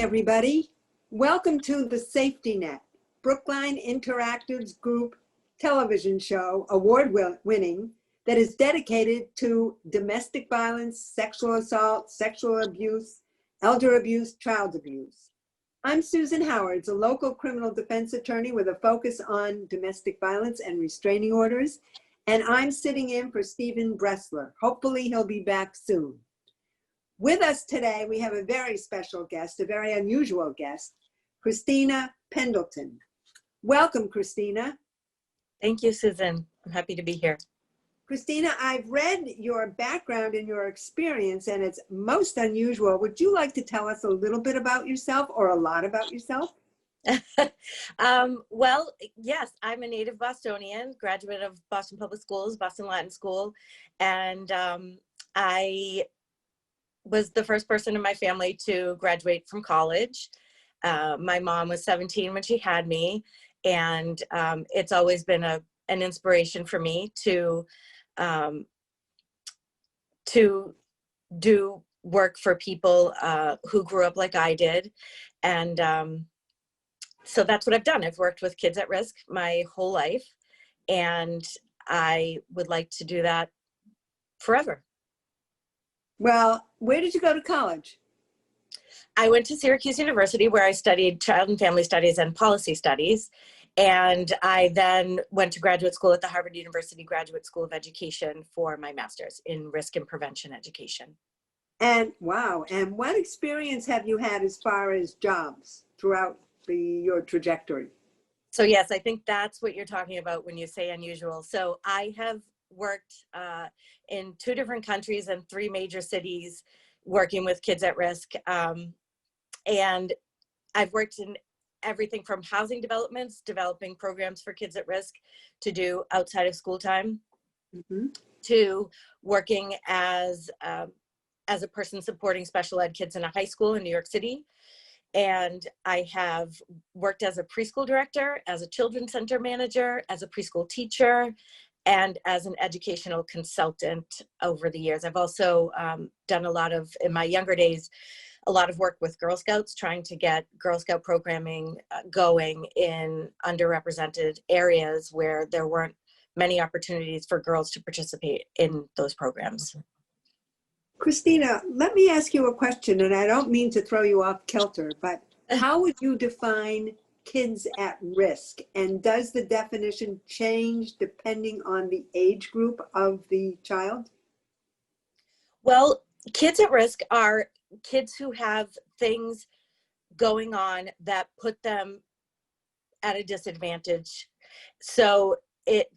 everybody. Welcome to The Safety Net, Brookline Interactive's group television show, award-winning, that is dedicated to domestic violence, sexual assault, sexual abuse, elder abuse, child abuse. I'm Susan Howards, a local criminal defense attorney with a focus on domestic violence and restraining orders, and I'm sitting in for Stephen Bressler. Hopefully he'll be back soon. With us today, we have a very special guest, a very unusual guest, Christina Pendleton. Welcome, Christina. Thank you, Susan. I'm happy to be here. Christina, I've read your background and your experience, and it's most unusual. Would you like to tell us a little bit about yourself or a lot about yourself? Well, yes, I'm a native Bostonian, graduate of Boston Public Schools, Boston Latin School, and I was the first person in my family to graduate from college. My mom was 17 when she had me, and it's always been an inspiration for me to do work for people who grew up like I did. And so that's what I've done. I've worked with kids at risk my whole life, and I would like to do that forever. Well, where did you go to college? I went to Syracuse University, where I studied child and family studies and policy studies. And I then went to graduate school at the Harvard University Graduate School of Education for my master's in risk and prevention education. And wow, and what experience have you had as far as jobs throughout your trajectory? So yes, I think that's what you're talking about when you say unusual. So I have worked in 2 different countries and 3 major cities working with kids at risk. And I've worked in everything from housing developments, developing programs for kids at risk to do outside of school time, to working as a person supporting special ed kids in a high school in New York City. And I have worked as a preschool director, as a children's center manager, as a preschool teacher, and as an educational consultant over the years. I've also done a lot of, in my younger days, a lot of work with Girl Scouts, trying to get Girl Scout programming going in underrepresented areas where there weren't many opportunities for girls to participate in those programs. Christina, let me ask you a question, and I don't mean to throw you off kilter, but how would you define kids at risk? And does the definition change depending on the age group of the child? Well, kids at risk are kids who have things going on that put them at a disadvantage. So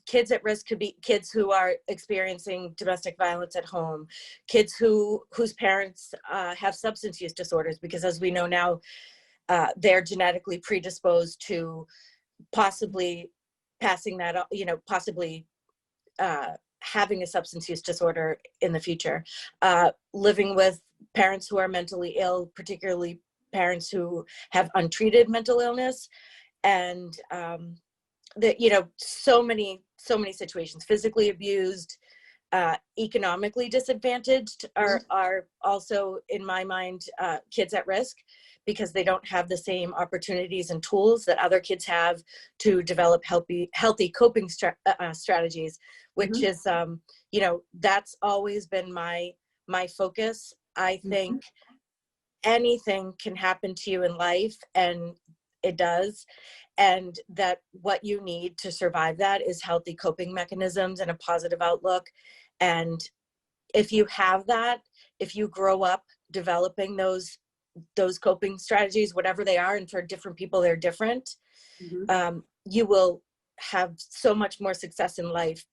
kids at risk could be kids who are experiencing domestic violence at home, kids whose parents have substance use disorders, because as we know now, they're genetically predisposed to possibly passing that, possibly having a substance use disorder in the future, living with parents who are mentally ill, particularly parents who have untreated mental illness, and so many situations. Physically abused, economically disadvantaged are also, in my mind, kids at risk, because they don't have the same opportunities and tools that other kids have to develop healthy coping strategies, which is, that's always been my focus. I think anything can happen to you in life, and it does, and that what you need to survive that is healthy coping mechanisms and a positive outlook. And if you have that, if you grow up developing those coping strategies, whatever they are, and for different people they're different, you will have so much more success in life.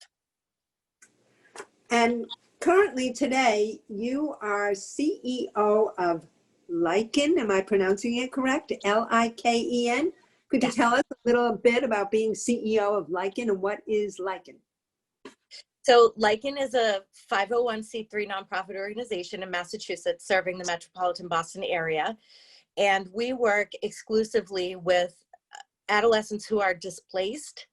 And currently today, you are CEO of Liken. Am I pronouncing it correct? Liken? Could you tell us a little bit about being CEO of Liken, and what is Liken? So Liken is a 501c3 nonprofit organization in Massachusetts serving the metropolitan Boston area. And we work exclusively with adolescents who are displaced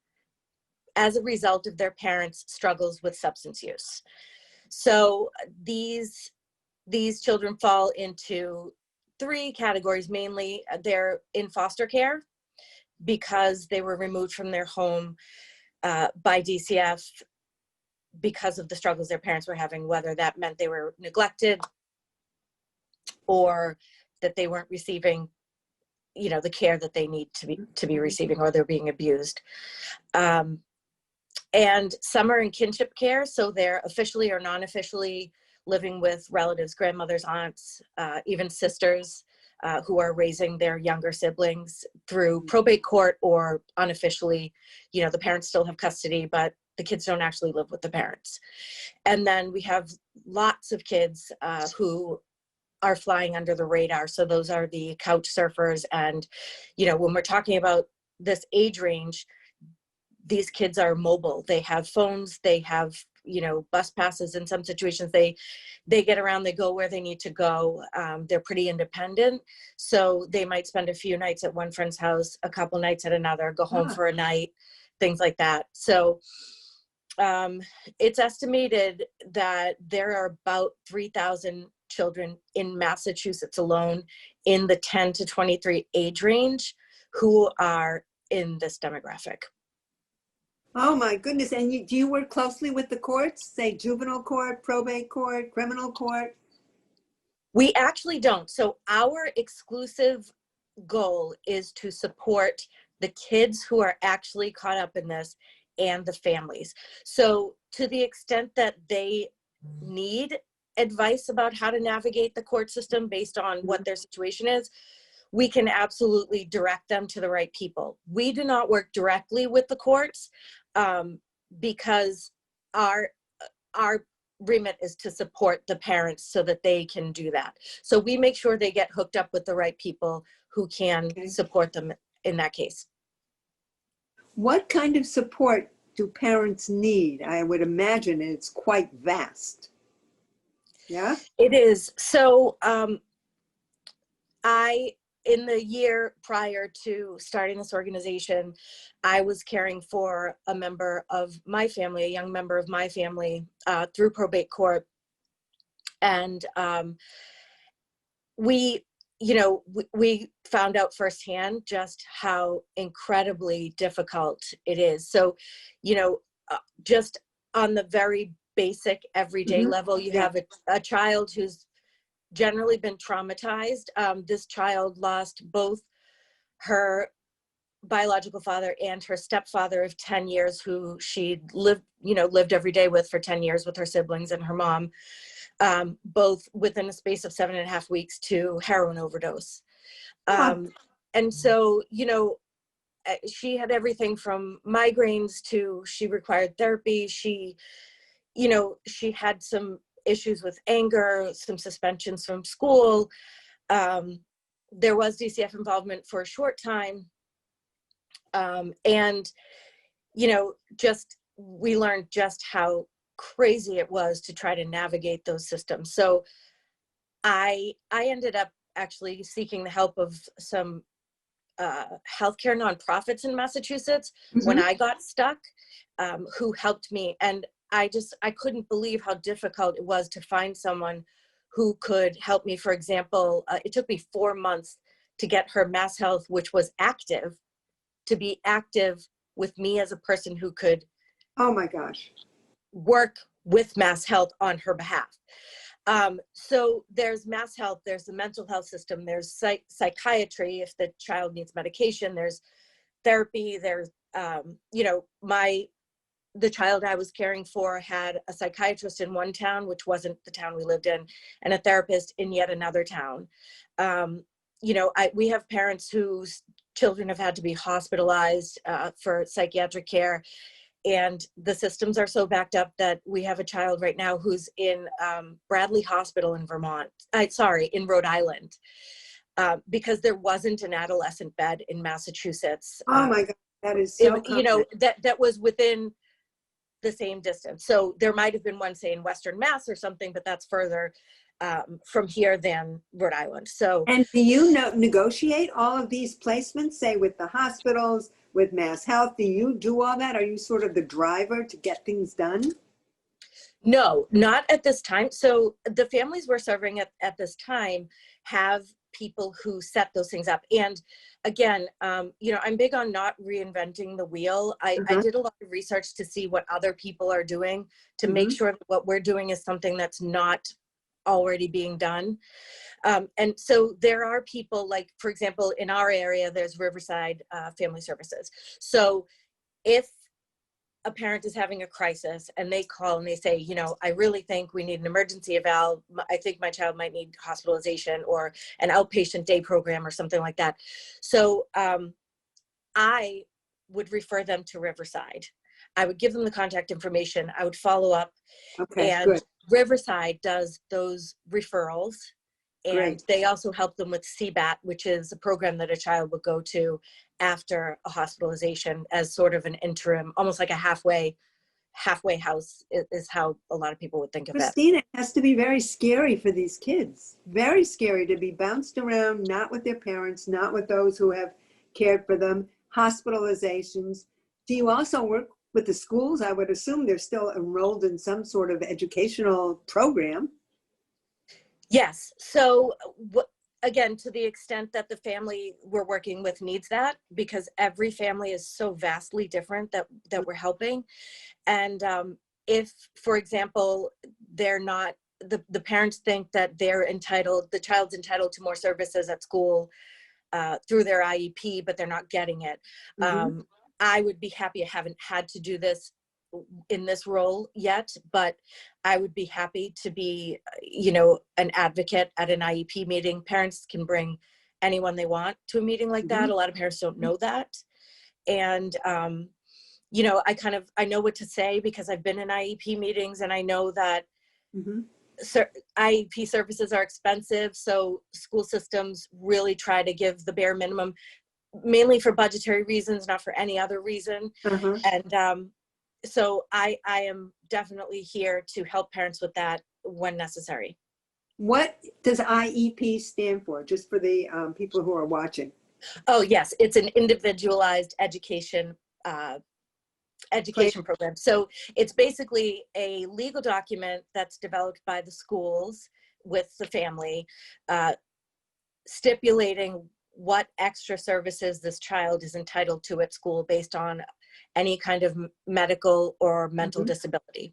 as a result of their parents' struggles with substance use. So these children fall into three categories mainly. They're in foster care because they were removed from their home by DCF because of the struggles their parents were having, whether that meant they were neglected or that they weren't receiving, you know, the care that they need to be receiving, or they're being abused. And some are in kinship care, so they're officially or non-officially living with relatives, grandmothers, aunts, even sisters who are raising their younger siblings through probate court, or unofficially, you know, the parents still have custody, but the kids don't actually live with the parents. And then we have lots of kids who are flying under the radar. So those are the couch surfers. And, you know, when we're talking about this age range, these kids are mobile. They have phones, they have, you know, bus passes. In some situations, they get around, they go where they need to go. They're pretty independent. So they might spend a few nights at one friend's house, a couple nights at another, go home for a night, things like that. So it's estimated that there are about 3,000 children in Massachusetts alone in the 10 to 23 age range who are in this demographic. Oh my goodness. And do you work closely with the courts, say juvenile court, probate court, criminal court? We actually don't. So our exclusive goal is to support the kids who are actually caught up in this and the families. So to the extent that they need advice about how to navigate the court system based on what their situation is, we can absolutely direct them to the right people. We do not work directly with the courts because our remit is to support the parents so that they can do that. So we make sure they get hooked up with the right people who can support them in that case. What kind of support do parents need? I would imagine it's quite vast. Yeah? It is. So in the year prior to starting this organization, I was caring for a member of my family, a young member of my family, through probate court. And we found out firsthand just how incredibly difficult it is. So, you know, just on the very basic everyday level, you have a child who's generally been traumatized. This child lost both her biological father and her stepfather of 10 years, who she lived every day with for 10 years with her siblings and her mom, both within a space of 7.5 weeks, to heroin overdose. And so, you know, she had everything from migraines to she required therapy. She had some issues with anger, some suspensions from school. There was DCF involvement for a short time. And, you know, we learned just how crazy it was to try to navigate those systems. So I ended up actually seeking the help of some healthcare nonprofits in Massachusetts when I got stuck, who helped me. And I couldn't believe how difficult it was to find someone who could help me. For example, it took me 4 months to get her Mass Health, which was active, to be active with me as a person who could work with Mass Health on her behalf. So there's Mass Health, there's the mental health system, there's psychiatry if the child needs medication, there's therapy, there's, the child I was caring for had a psychiatrist in one town, which wasn't the town we lived in, and a therapist in yet another town. We have parents whose children have had to be hospitalized for psychiatric care. And the systems are so backed up that we have a child right now who's in Bradley Hospital in in Rhode Island, because there wasn't an adolescent bed in Massachusetts. Oh my God, that is so that was within the same distance. So there might have been one, say, in Western Mass or something, but that's further from here than Rhode Island. So, and do you negotiate all of these placements, say with the hospitals, with Mass Health? Do you do all that? Are you sort of the driver to get things done? No, not at this time. So the families we're serving at this time have people who set those things up. And again, you know, I'm big on not reinventing the wheel. I did a lot of research to see what other people are doing to make sure that what we're doing is something that's not already being done. And so there are people, like, for example, in our area, there's Riverside Family Services. So if a parent is having a crisis and they call and they say, you know, I really think we need an emergency eval. I think my child might need hospitalization or an outpatient day program or something like that. So I would refer them to Riverside. I would give them the contact information. I would follow up. Okay, And good. Riverside does those referrals. And Great. they also help them with CBAT, which is a program that a child would go to after a hospitalization as sort of an interim, almost like a halfway house is how a lot of people would think of it. Christina, it has to be very scary for these kids. Very scary to be bounced around, not with their parents, not with those who have cared for them, hospitalizations. Do you also work with the schools? I would assume they're still enrolled in some sort of educational program. Yes. So again, to the extent that the family we're working with needs that, because every family is so vastly different that we're helping. And if, for example, they're not, the parents think that the child's entitled to more services at school through their IEP, but they're not getting it. I would be happy. I haven't had to do this in this role yet, but I would be happy to be, you know, an advocate at an IEP meeting. Parents can bring anyone they want to a meeting like that. A lot of parents don't know that. And, you know, I know what to say because I've been in IEP meetings, and I know that IEP services are expensive. So school systems really try to give the bare minimum, mainly for budgetary reasons, not for any other reason. And so I am definitely here to help parents with that when necessary. What does IEP stand for, just for the people who are watching? Oh, yes. It's an individualized education program. So it's basically a legal document that's developed by the schools with the family, stipulating what extra services this child is entitled to at school based on any kind of medical or mental disability.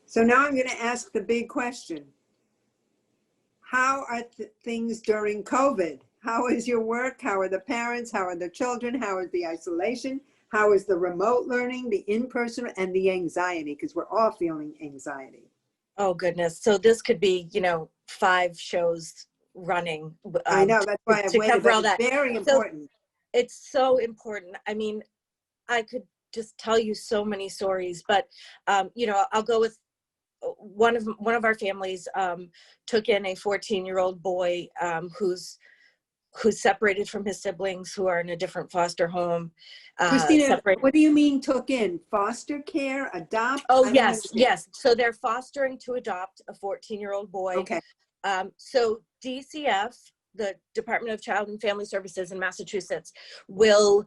So now I'm going to ask the big question. How are things during COVID? How is your work? How are the parents? How are the children? How is the isolation? How is the remote learning, the in-person, and the anxiety? Because we're all feeling anxiety. Oh, goodness. So this could be, you know, 5 shows running. I know, that's why I've to waited, cover all but that. it's very important. So it's so important. I mean, I could just tell you so many stories, but, you know, I'll go with one of our families took in a 14-year-old boy who's separated from his siblings who are in a different foster home. Christina, what do you mean took in? Foster care, adopt? Oh, yes. So they're fostering to adopt a 14-year-old boy. Okay. So DCF, the Department of Child and Family Services in Massachusetts, will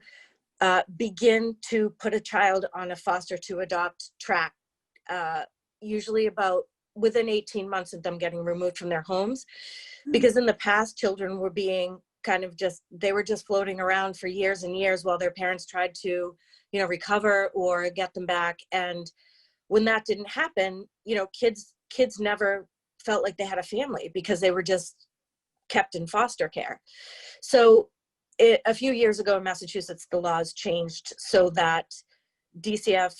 begin to put a child on a foster to adopt track, usually about within 18 months of them getting removed from their homes. Because in the past, children were being they were just floating around for years and years while their parents tried to, you know, recover or get them back. And when that didn't happen, you know, kids never felt like they had a family because they were just kept in foster care. So a few years ago in Massachusetts, the laws changed so that DCF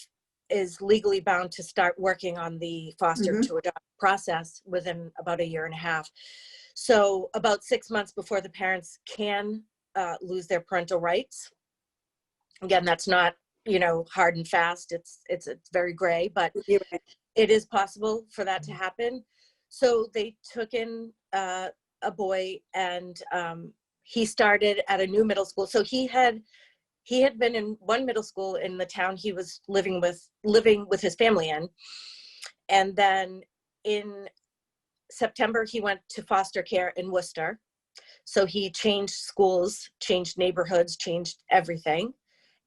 is legally bound to start working on the foster to adopt process within about 1.5 years. So about 6 months before the parents can lose their parental rights. Again, that's not, you know, hard and fast. It's very gray, but it is possible for that to happen. So they took in a boy, and he started at a new middle school. So he had been in one middle school in the town he was living with his family in. And then in September, he went to foster care in Worcester. So he changed schools, changed neighborhoods, changed everything,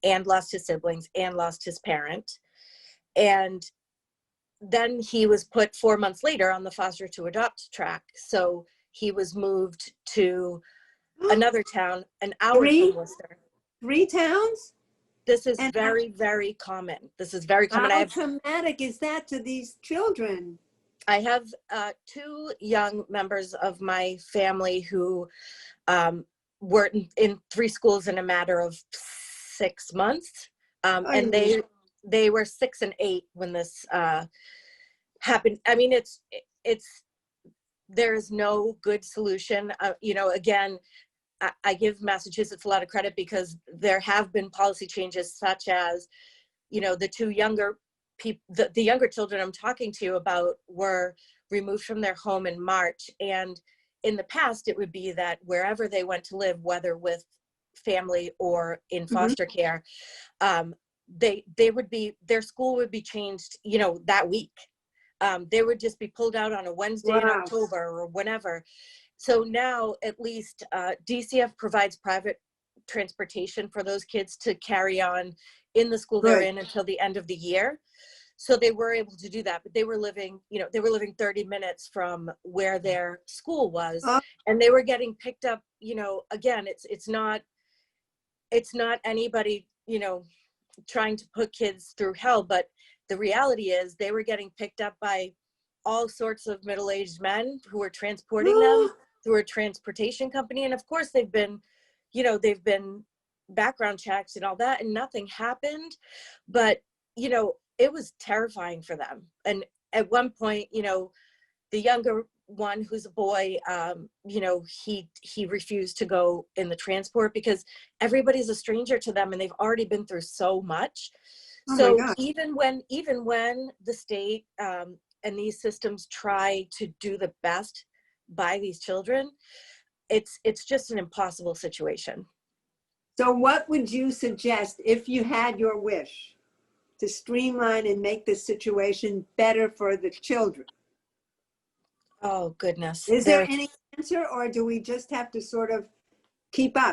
and lost his siblings and lost his parent. And then he was put 4 months later on the foster to adopt track. So he was moved to another town an hour Three? from Worcester. 3 towns? This is And very, very common. This is very common. how traumatic is that to these children? I have 2 young members of my family who were in 3 schools in a matter of 6 months. And they were 6 and 8 when this happened. I mean, there is no good solution. Again, I give Massachusetts a lot of credit because there have been policy changes such as, the 2 younger people, the younger children I'm talking to you about were removed from their home in March. And in the past, it would be that wherever they went to live, whether with family or in foster care, their school would be changed, that week. They would just be pulled out on a Wednesday in October or whenever. So now at least DCF provides private transportation for those kids to carry on in the school they're in until the end of the year. So they were able to do that, but they were living 30 minutes from where their school was, and they were getting picked up, again, it's not anybody, trying to put kids through hell, but the reality is they were getting picked up by all sorts of middle-aged men who were transporting them through a transportation company. And of course they've been background checked and all that, and nothing happened. But, it was terrifying for them. And at one point, the younger one, who's a boy, he refused to go in the transport because everybody's a stranger to them and they've already been through so much. So even when the state and these systems try to do the best by these children, it's just an impossible situation. So what would you suggest if you had your wish to streamline and make the situation better for the children? Oh, goodness. Is there any answer, or do we just have to sort of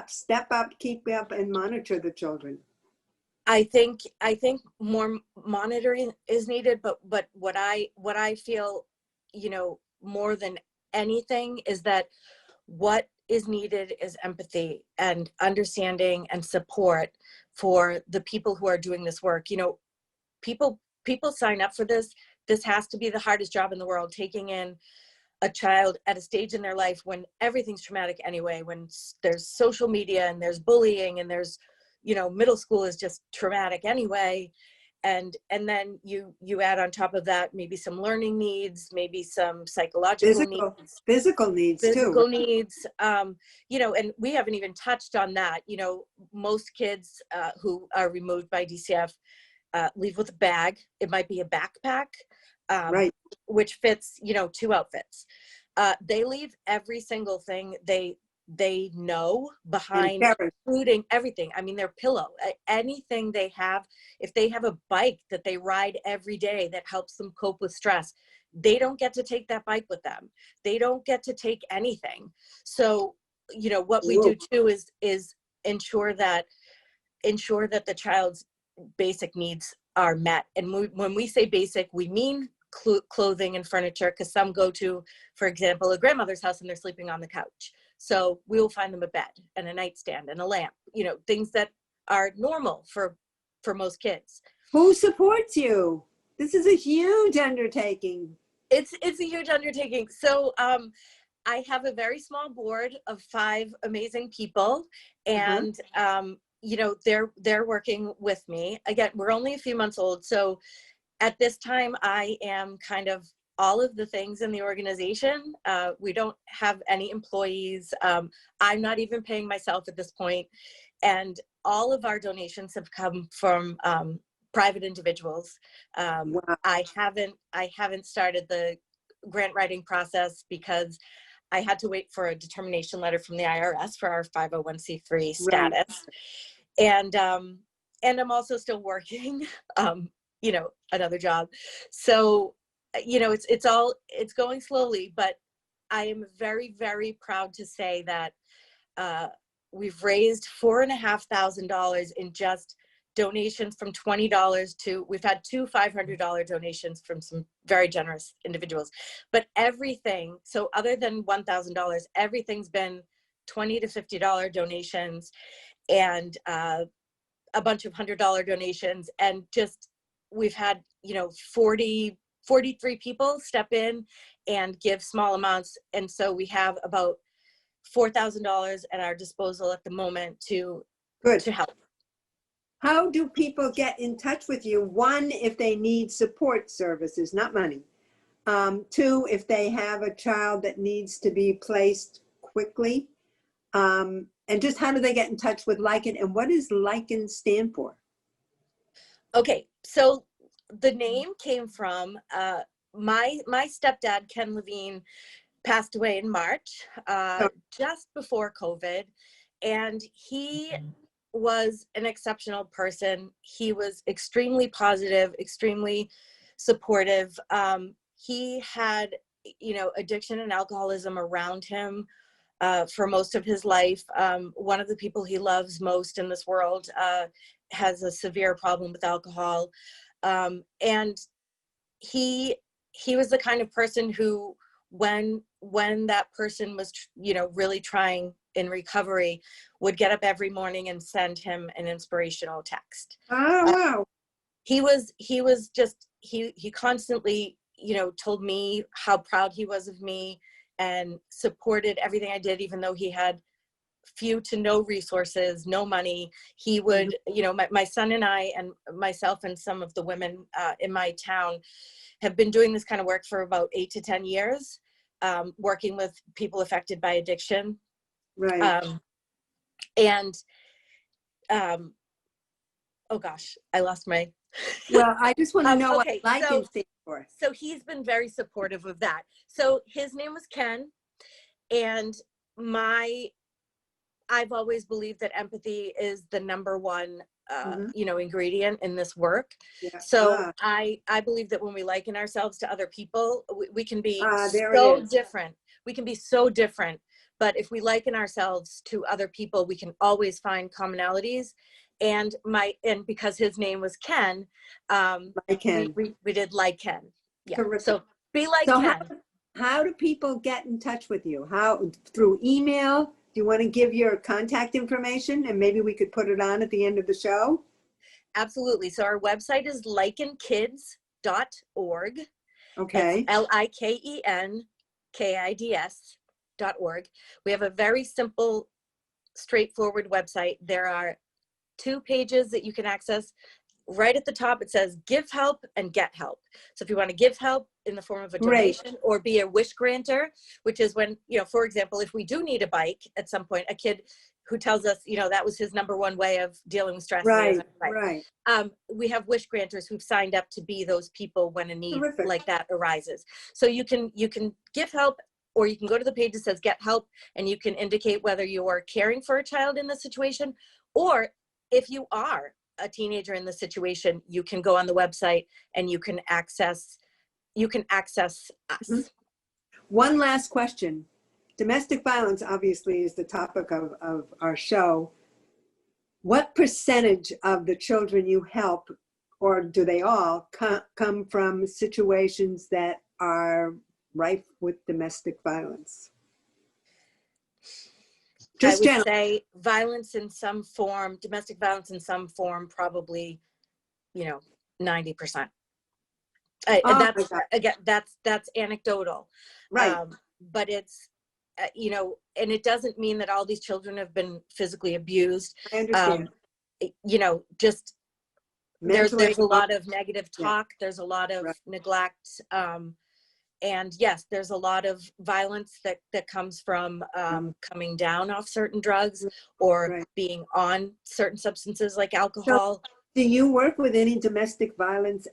step up, keep up, and monitor the children? I think more monitoring is needed, but what I feel, more than anything is that what is needed is empathy and understanding and support for the people who are doing this work. People sign up for this. This has to be the hardest job in the world, taking in a child at a stage in their life when everything's traumatic anyway, when there's social media and there's bullying and there's, middle school is just traumatic anyway. And then you add on top of that, maybe some learning needs, maybe some psychological needs. Physical needs and we haven't even touched on that. Most kids who are removed by DCF leave with a bag. It might be a backpack, which fits, 2 outfits. They leave every single thing they know behind, including everything. I mean, their pillow, anything they have. If they have a bike that they ride every day that helps them cope with stress, they don't get to take that bike with them. They don't get to take anything. So, what we do too is ensure that the child's basic needs are met. And when we say basic, we mean clothing and furniture, because some go to, for example, a grandmother's house and they're sleeping on the couch. So we will find them a bed and a nightstand and a lamp, things that are normal for most kids. Who supports you? This is a huge undertaking. It's a huge undertaking. So I have a very small board of 5 amazing people, and they're working with me. Again, we're only a few months old, so at this time I am kind of all of the things in the organization. We don't have any employees. I'm not even paying myself at this point. And all of our donations have come from private individuals. I haven't started the grant writing process because I had to wait for a determination letter from the IRS for our 501c3 status. And I'm also still working, another job. So, it's going slowly, but I am very, very proud to say that we've raised $4,500 in just donations from $20 to, we've had two $500 donations from some very generous individuals, but everything, so other than $1,000, everything's been $20 to $50 donations, and a bunch of $100 donations. And just, we've had, 43 people step in and give small amounts. And so we have about $4,000 at our disposal at the moment to help. How do people get in touch with you? One, if they need support services, not money. Two, if they have a child that needs to be placed quickly. And just how do they get in touch with Lichen, and what does Lichen stand for? Okay, so the name came from my stepdad, Ken Levine, passed away in March, just before COVID, and he was an exceptional person. He was extremely positive, extremely supportive. He had, addiction and alcoholism around him for most of his life. One of the people he loves most in this world has a severe problem with alcohol. And he was the kind of person who, when that person was, really trying in recovery, would get up every morning and send him an inspirational text. Oh, wow. He was just, he constantly, told me how proud he was of me and supported everything I did, even though he had few to no resources, no money. He would, my son and I, and myself and some of the women in my town have been doing this kind of work for about 8 to 10 years, working with people affected by addiction. Right. Oh gosh, I lost my. Well, I just want to know what Lichen stands for. So he's been very supportive of that. So his name was Ken, and I've always believed that empathy is the number one, ingredient in this work. Yeah. So I believe that when we liken ourselves to other people, we can be so different. We can be so different, but if we liken ourselves to other people, we can always find commonalities. And because his name was Ken, we did like Ken. Yeah. Terrific. So be like Ken. How do people get in touch with you? How? Through email? Do you want to give your contact information, and maybe we could put it on at the end of the show? Absolutely. So our website is likenkids.org. Okay. It's LIKENKIDS.org. We have a very simple, straightforward website. There are 2 pages that you can access. Right at the top, it says give help and get help. So if you want to give help in the form of a donation or be a wish granter, which is when, for example, if we do need a bike at some point, a kid who tells us, that was his number one way of dealing with stress. Right. We have wish granters who've signed up to be those people when a need like that arises. So you can give help, or you can go to the page that says get help, and you can indicate whether you are caring for a child in this situation, or if you are a teenager in the situation, you can go on the website and you can access us. Mm-hmm. One last question. Domestic violence obviously is the topic of our show. What percentage of the children you help, or do they all come from situations that are rife with domestic violence? I would say violence in some form, domestic violence in some form, probably, 90%. That's anecdotal. Right. But it's, and it doesn't mean that all these children have been physically abused. I understand. Just mentally, there's a lot of negative talk. Yeah. There's a lot of neglect. And yes, there's a lot of violence that comes from coming down off certain drugs or being on certain substances like alcohol. So, do you work with any domestic violence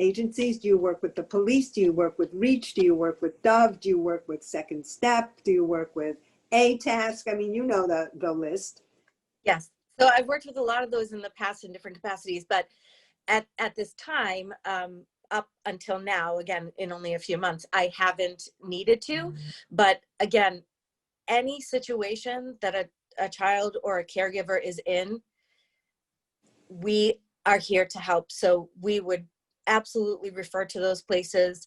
agencies? Do you work with the police? Do you work with REACH? Do you work with Dove? Do you work with Second Step? Do you work with A-Task? I mean, the list. Yes. So I've worked with a lot of those in the past in different capacities, but at this time, up until now, again, in only a few months, I haven't needed to. But again, any situation that a child or a caregiver is in, we are here to help. So we would absolutely refer to those places.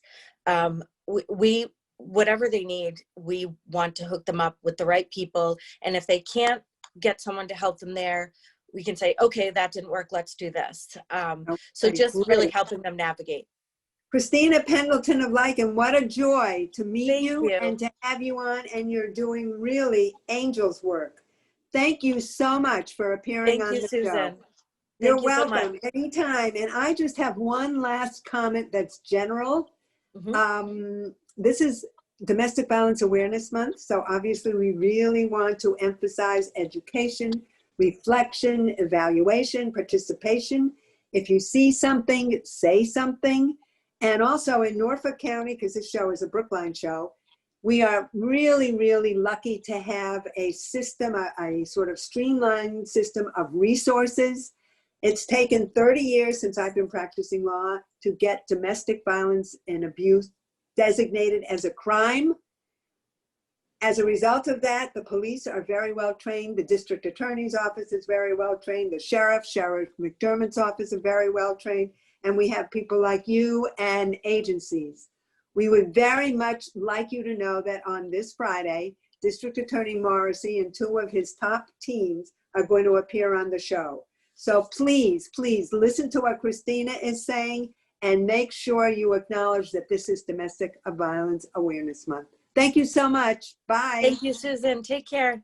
We whatever they need, we want to hook them up with the right people. And if they can't get someone to help them there, we can say, okay, that didn't work, let's do this. So Okay, just really great. helping them navigate. Christina Pendleton of Lycan, what a joy to meet Thank you you. and to have you on, and you're doing really angel's work. Thank you so much for appearing Thank on you, the Susan. show. You're Thank you so much. welcome anytime. And I just have one last comment that's general. This is Domestic Violence Awareness Month, so obviously we really want to emphasize education, reflection, evaluation, participation. If you see something, say something. And also in Norfolk County, because this show is a Brookline show, we are really, really lucky to have a system, a sort of streamlined system of resources. It's taken 30 years since I've been practicing law to get domestic violence and abuse designated as a crime. As a result of that, the police are very well trained. The district attorney's office is very well trained. The Sheriff McDermott's office is very well trained. And we have people like you and agencies. We would very much like you to know that on this Friday, District Attorney Morrissey and two of his top teams are going to appear on the show. So please, please listen to what Christina is saying and make sure you acknowledge that this is Domestic Violence Awareness Month. Thank you so much. Bye. Thank you, Susan. Take care.